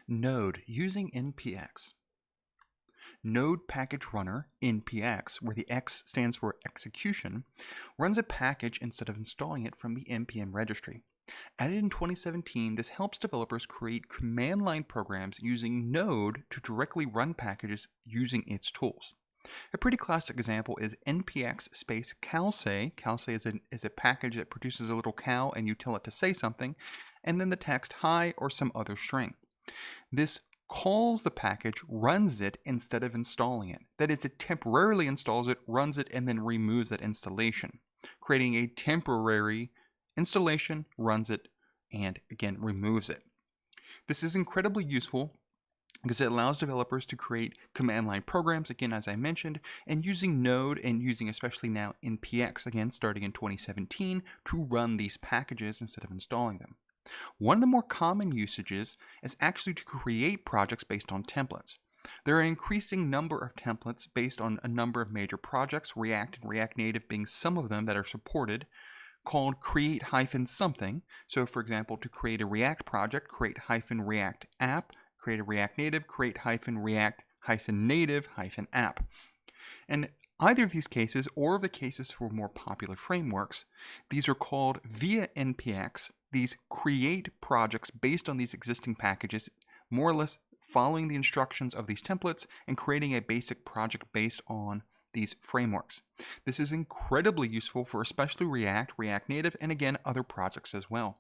Node using npx. Node package runner, npx, where the X stands for execution, runs a package instead of installing it from the npm registry. Added in 2017, this helps developers create command line programs using Node to directly run packages using its tools. A pretty classic example is npx space calsay. Calsay is a package that produces a little cow and you tell it to say something, and then the text hi or some other string. This calls the package, runs it instead of installing it. That is, it temporarily installs it, runs it, and then removes that installation, creating a temporary installation, runs it, and again removes it. This is incredibly useful because it allows developers to create command line programs, again, as I mentioned, and using Node and using especially now npx, again, starting in 2017, to run these packages instead of installing them. One of the more common usages is actually to create projects based on templates. There are an increasing number of templates based on a number of major projects, React and React Native being some of them that are supported, called create-something. So for example, to create a React project, create-react app, create a React Native, create-react-native-app. And either of these cases, or the cases for more popular frameworks, these are called via npx. These create projects based on these existing packages, more or less following the instructions of these templates and creating a basic project based on these frameworks. This is incredibly useful for especially React, React Native, and again, other projects as well,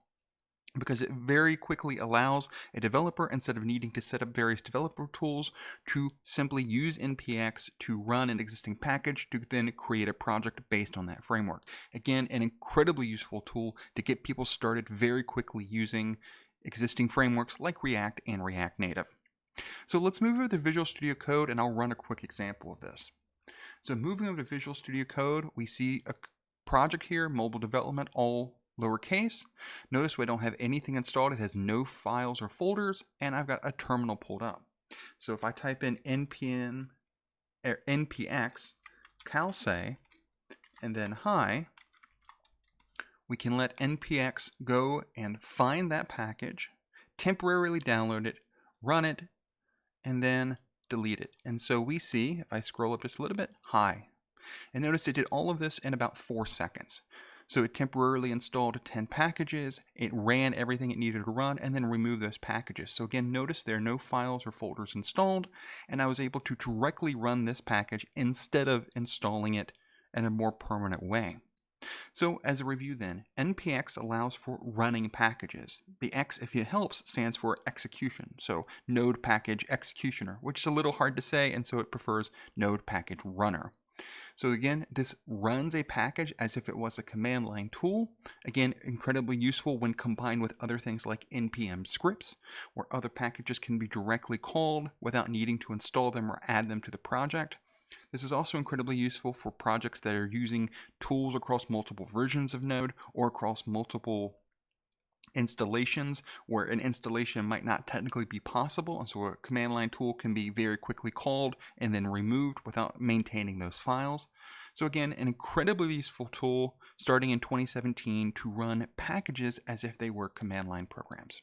because it very quickly allows a developer, instead of needing to set up various developer tools, to simply use npx to run an existing package to then create a project based on that framework. Again, an incredibly useful tool to get people started very quickly using existing frameworks like React and React Native. So let's move over to Visual Studio Code, and I'll run a quick example of this. So moving over to Visual Studio Code, we see a project here, mobile development, all lowercase. Notice we don't have anything installed. It has no files or folders, and I've got a terminal pulled up. So if I type in npx calsay and then hi, we can let npx go and find that package, temporarily download it, run it, and then delete it. And so we see, if I scroll up just a little bit, hi. And notice it did all of this in about 4 seconds. So it temporarily installed 10 packages, it ran everything it needed to run, and then removed those packages. So again, notice there are no files or folders installed, and I was able to directly run this package instead of installing it in a more permanent way. So as a review then, npx allows for running packages. The X, if it helps, stands for execution. So Node Package Executioner, which is a little hard to say, and so it prefers Node Package Runner. So again, this runs a package as if it was a command line tool. Again, incredibly useful when combined with other things like npm scripts, where other packages can be directly called without needing to install them or add them to the project. This is also incredibly useful for projects that are using tools across multiple versions of Node or across multiple installations where an installation might not technically be possible, and so a command line tool can be very quickly called and then removed without maintaining those files. So again, an incredibly useful tool starting in 2017 to run packages as if they were command line programs.